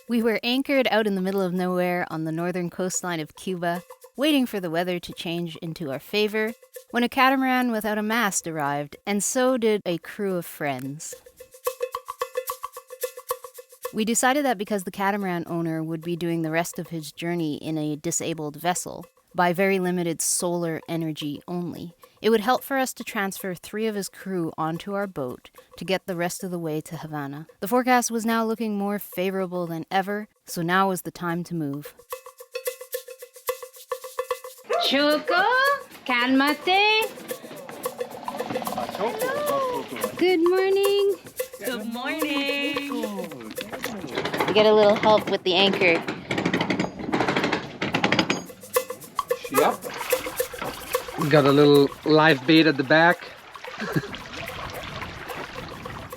We were anchored out in the middle of nowhere on the northern coastline of Cuba, waiting for the weather to change into our favor, when a catamaran without a mast arrived, and so did a crew of friends. We decided that because the catamaran owner would be doing the rest of his journey in a disabled vessel, by very limited solar energy only, it would help for us to transfer 3 of his crew onto our boat to get the rest of the way to Havana. The forecast was now looking more favorable than ever, so now was the time to move. Choco, calmate. Good morning. Good morning. We get a little help with the anchor. Yep. Got a little live bait at the back.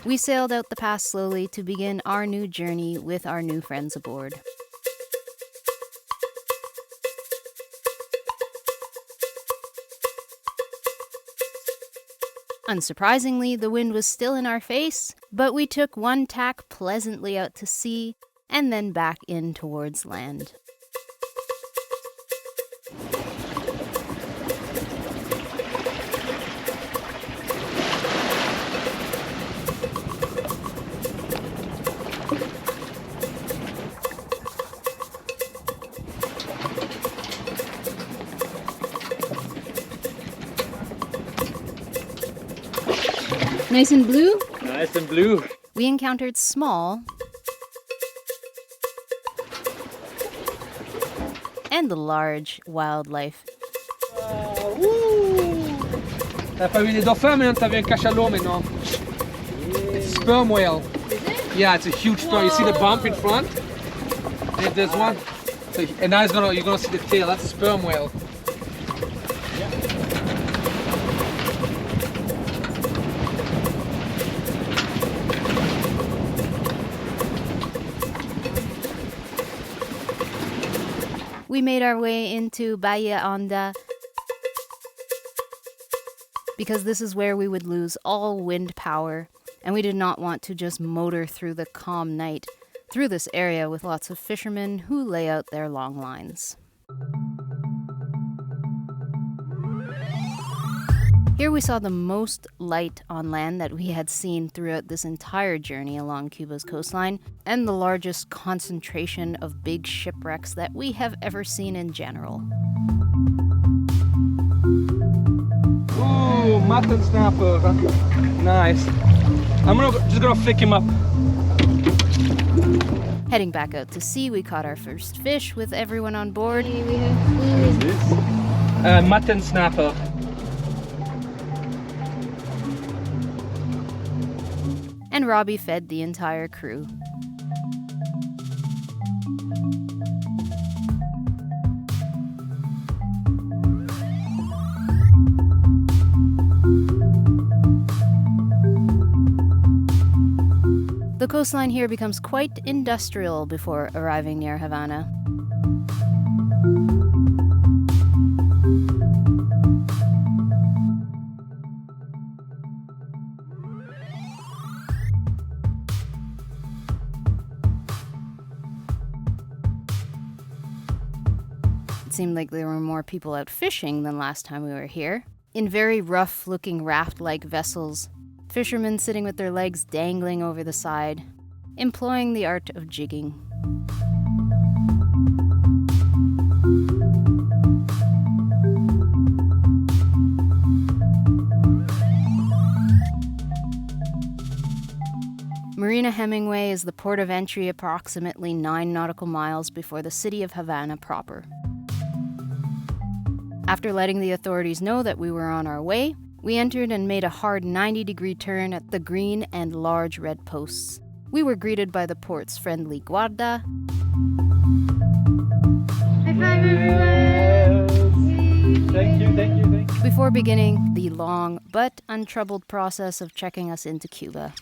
We sailed out the pass slowly to begin our new journey with our new friends aboard. Unsurprisingly, the wind was still in our face, but we took one tack pleasantly out to sea and then back in towards land. Nice and blue? Nice and blue. We encountered small and large wildlife. T'as pas vu des dauphins, mais t'as vu un cachalot maintenant. It's a sperm whale. Is it? Yeah, it's a huge sperm. You see the bump in front? There's one. So, and now you're gonna see the tail. That's a sperm whale. We made our way into Bahia Honda because this is where we would lose all wind power, and we did not want to just motor through the calm night through this area with lots of fishermen who lay out their long lines. Here we saw the most light on land that we had seen throughout this entire journey along Cuba's coastline, and the largest concentration of big shipwrecks that we have ever seen in general. Ooh, mutton snapper. Nice. Just gonna flick him up. Heading back out to sea, we caught our first fish with everyone on board. What is this? Mutton snapper. And Robbie fed the entire crew. The coastline here becomes quite industrial before arriving near Havana. It seemed like there were more people out fishing than last time we were here. In very rough-looking raft-like vessels, fishermen sitting with their legs dangling over the side, employing the art of jigging. Marina Hemingway is the port of entry approximately 9 nautical miles before the city of Havana proper. After letting the authorities know that we were on our way, we entered and made a hard 90-degree turn at the green and large red posts. We were greeted by the port's friendly guarda. High five, everyone! Thank you. Before beginning the long but untroubled process of checking us into Cuba.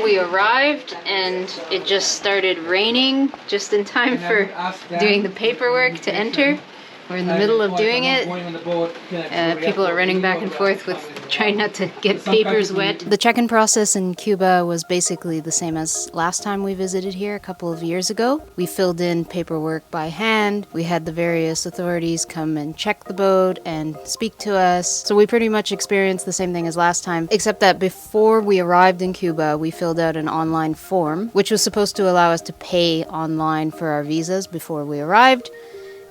We arrived and it just started raining just in time for doing the paperwork to enter. We're in the middle of doing it. Going on the boat. People are running back and forth with trying not to get papers wet. The check-in process in Cuba was basically the same as last time we visited here a couple of years ago. We filled in paperwork by hand. We had the various authorities come and check the boat and speak to us. So we pretty much experienced the same thing as last time, except that before we arrived in Cuba, we filled out an online form, which was supposed to allow us to pay online for our visas before we arrived.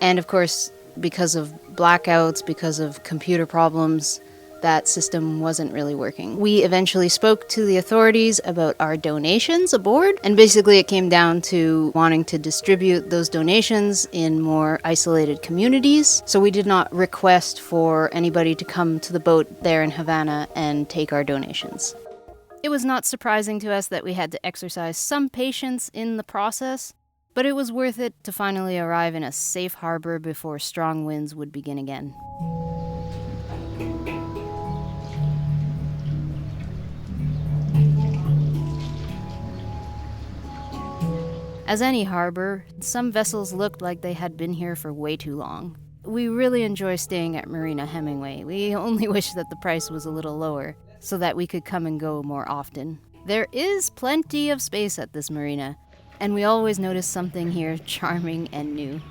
And of course, because of blackouts, because of computer problems, that system wasn't really working. We eventually spoke to the authorities about our donations aboard, and basically it came down to wanting to distribute those donations in more isolated communities. So we did not request for anybody to come to the boat there in Havana and take our donations. It was not surprising to us that we had to exercise some patience in the process, but it was worth it to finally arrive in a safe harbor before strong winds would begin again. As any harbor, some vessels looked like they had been here for way too long. We really enjoy staying at Marina Hemingway. We only wish that the price was a little lower, so that we could come and go more often. There is plenty of space at this marina, and we always notice something here charming and new.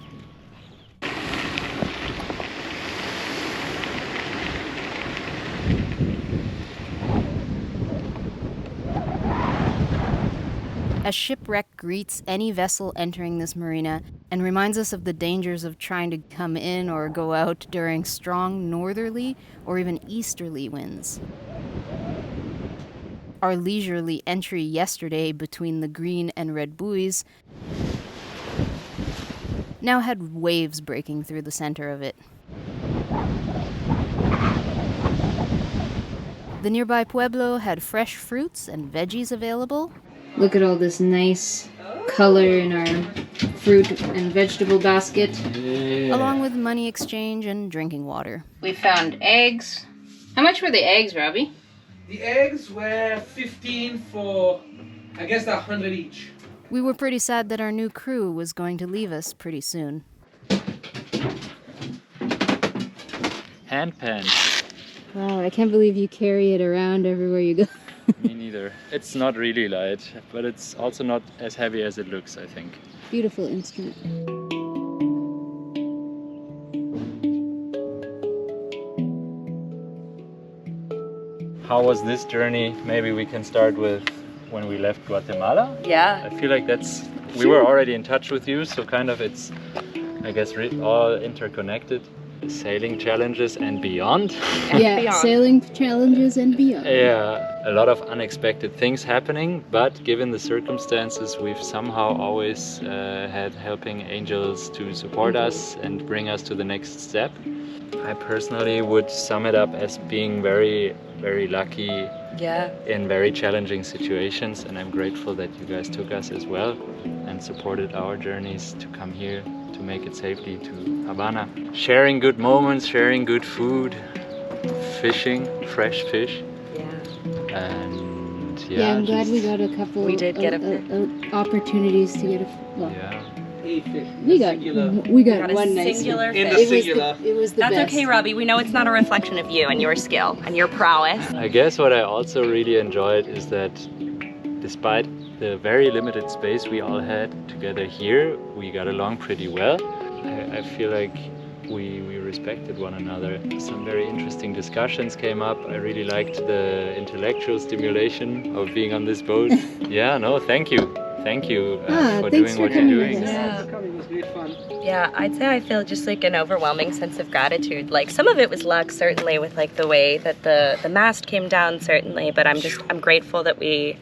A shipwreck greets any vessel entering this marina and reminds us of the dangers of trying to come in or go out during strong northerly or even easterly winds. Our leisurely entry yesterday between the green and red buoys now had waves breaking through the center of it. The nearby pueblo had fresh fruits and veggies available. Look at all this nice color in our fruit and vegetable basket, along with money exchange and drinking water. We found eggs. How much were the eggs, Robbie? The eggs were 15 for, I guess, 100 each. We were pretty sad that our new crew was going to leave us pretty soon. Hand pan. Wow, I can't believe you carry it around everywhere you go. Me neither. It's not really light, but it's also not as heavy as it looks, I think. Beautiful instrument. How was this journey? Maybe we can start with when we left Guatemala. Yeah. I feel like we were already in touch with you, so kind of it's, I guess, all interconnected. Sailing challenges and beyond. Yeah, beyond. Sailing challenges and beyond. Yeah, a lot of unexpected things happening, but given the circumstances, we've somehow always had helping angels to support us and bring us to the next step. I personally would sum it up as being very, very lucky in very challenging situations, and I'm grateful that you guys took us as well and supported our journeys to come here to make it safely to Havana. Sharing good moments, sharing good food, fishing, fresh fish. Yeah. And Yeah, I'm glad we got a couple. We did get opportunities to get a. Well, yeah. A fish. we got Got a one nice singular one. In the fish. singular. It was the That's best. okay, Robbie. We know it's not a reflection of you and your skill and your prowess. I guess what I also really enjoyed is that despite the very limited space we all had together here, we got along pretty well. I feel like we respected one another. Some very interesting discussions came up. I really liked the intellectual stimulation of being on this boat. Yeah, no, thank you. Thank you for doing what you're doing. It was great fun. Yeah, I'd say I feel just like an overwhelming sense of gratitude. Like some of it was luck, certainly, with like the way that the mast came down, certainly. But I'm grateful that we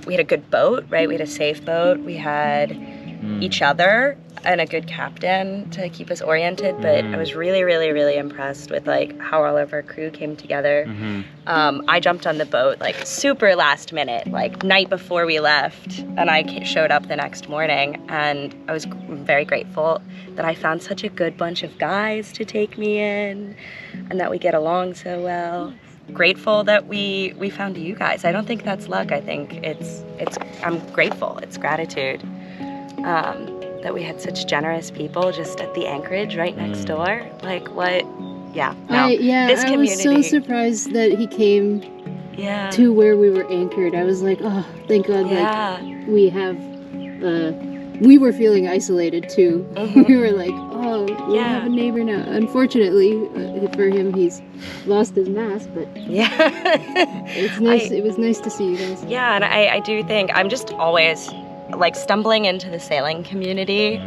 had a good boat, right? We had a safe boat. We had each other and a good captain to keep us oriented. But I was really, really, really impressed with like how all of our crew came together. I jumped on the boat like super last minute, like night before we left, and I showed up the next morning. And I was very grateful that I found such a good bunch of guys to take me in, and that we get along so well. Grateful that we found you guys. I don't think that's luck. I think it's I'm grateful. It's gratitude. that we had such generous people just at the anchorage right next door. Like, what? Yeah, no. This I was so community. surprised that he came Yeah. to where we were anchored. I was like, oh, thank God, Yeah. like, we have, we were feeling isolated too. We were like, oh, we have a neighbor now. Unfortunately, for him, he's lost his mask, but Yeah. it's nice. It was nice to see you guys. Yeah, and I do think I'm just always, like, stumbling into the sailing community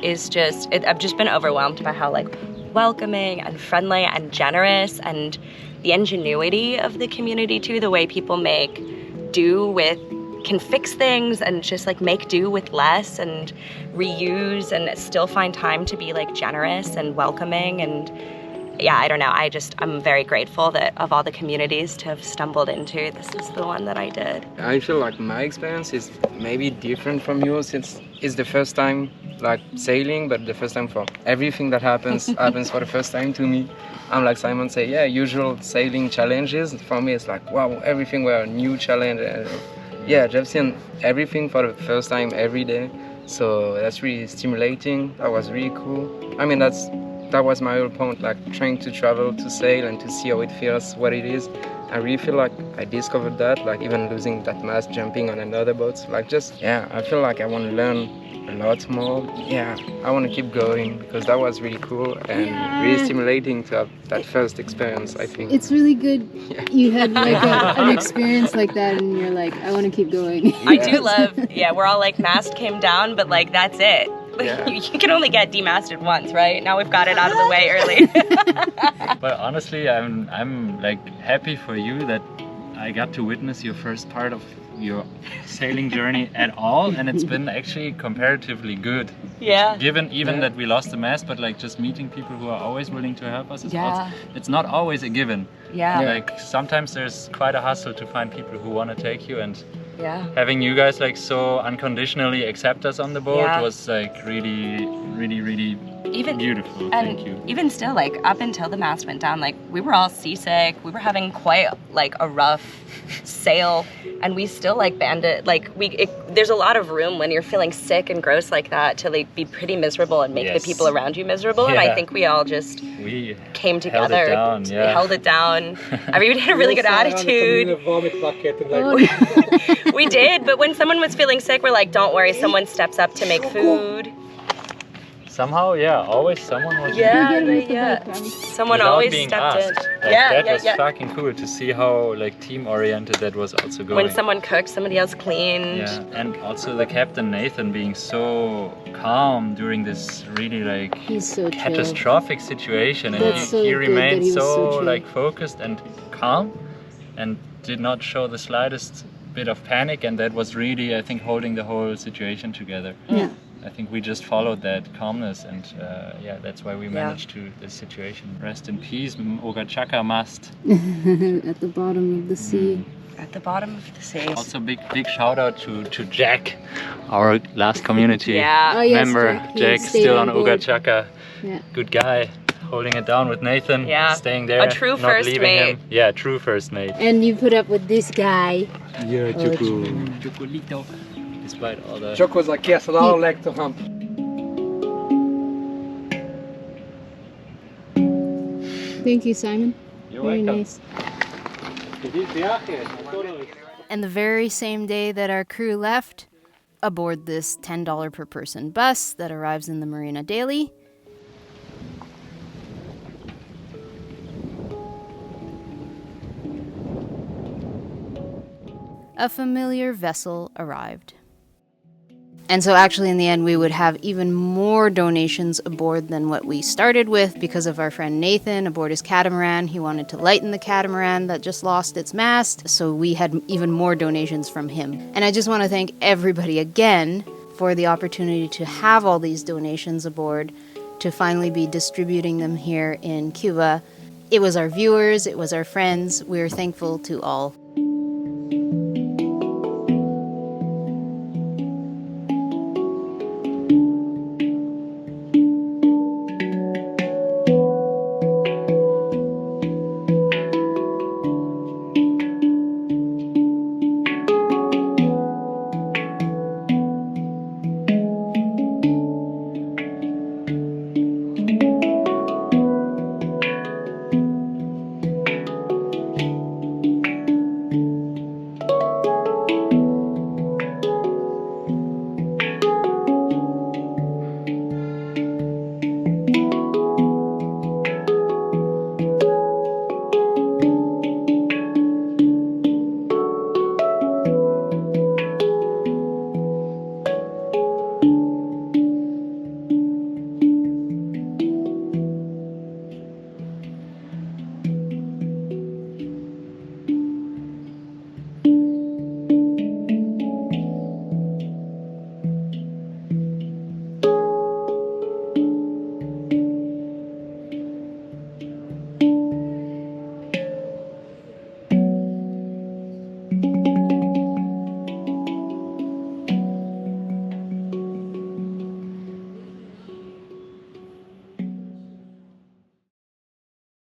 is just, I've just been overwhelmed by how, like, welcoming and friendly and generous, and the ingenuity of the community too, the way people can fix things and just like make do with less and reuse and still find time to be like generous and welcoming. And yeah, I don't know, I'm very grateful that of all the communities to have stumbled into, this is the one that I did. I feel like my experience is maybe different from yours. It's the first time like sailing, but the first time for everything that happens for the first time to me. I'm like Simon say, yeah, usual sailing challenges. For me, it's like, wow, everything were a new challenge. Yeah, just seeing everything for the first time every day. So that's really stimulating. That was really cool. I mean, that was my whole point, like trying to travel to sail and to see how it feels, what it is. I really feel like I discovered that, like even losing that mast, jumping on another boat. Like just, yeah, I feel like I want to learn a lot more. Yeah, I want to keep going because that was really cool and really stimulating to have that first experience, I think. It's really good you had like an experience like that and you're like, I want to keep going. I do love, we're all like, mast came down, but like that's it. Yeah. You can only get demasted once, right? Now we've got it out of the way early. But honestly, I'm like happy for you that I got to witness your first part of your sailing journey at all, and it's been actually comparatively good. Yeah. Given even that we lost the mast, but like just meeting people who are always willing to help us. It's not always a given. Yeah. Like sometimes there's quite a hustle to find people who want to take you, and Yeah. having you guys like so unconditionally accept us on the boat was like really, really, really beautiful. And thank you. even still, like up until the mast went down, like we were all seasick. We were having quite like a rough sail, and we still like banded. Like there's a lot of room when you're feeling sick and gross like that to like be pretty miserable and make the people around you miserable. And I think we all just came together. We held it down. Everybody had a really good attitude. We did, but when someone was feeling sick, we're like, don't worry, someone steps up to make food. Somehow, always someone was Someone without always being stepped asked. in. Like, that was fucking cool to see how like team oriented that was also going. When someone cooked, somebody else cleaned. Yeah, and also the captain Nathan being so calm during this really like catastrophic situation, and he remained so like focused and calm, and did not show the slightest bit of panic, and that was really, I think, holding the whole situation together. Yeah. I think we just followed that calmness, and that's why we managed to this situation. Rest in peace, Ogachaka mast. At the bottom of the sea. At the bottom of the sea. Also big shout out to Jack, our last community member. Jack still on Ogachaka. Yeah. Good guy. Holding it down with Nathan, staying there, a true not first leaving mate. him. Yeah, true first mate. And you put up with this guy. Yeah, Chocolito. Despite all the... Choco's like, yes, a lot of leg to hump. Thank you, Simon. You're Very welcome. nice. And the very same day that our crew left, aboard this $10 per person bus that arrives in the Marina daily, a familiar vessel arrived. And so actually in the end we would have even more donations aboard than what we started with because of our friend Nathan aboard his catamaran. He wanted to lighten the catamaran that just lost its mast, so we had even more donations from him. And I just want to thank everybody again for the opportunity to have all these donations aboard, to finally be distributing them here in Cuba. It was our viewers, it was our friends. We're thankful to all.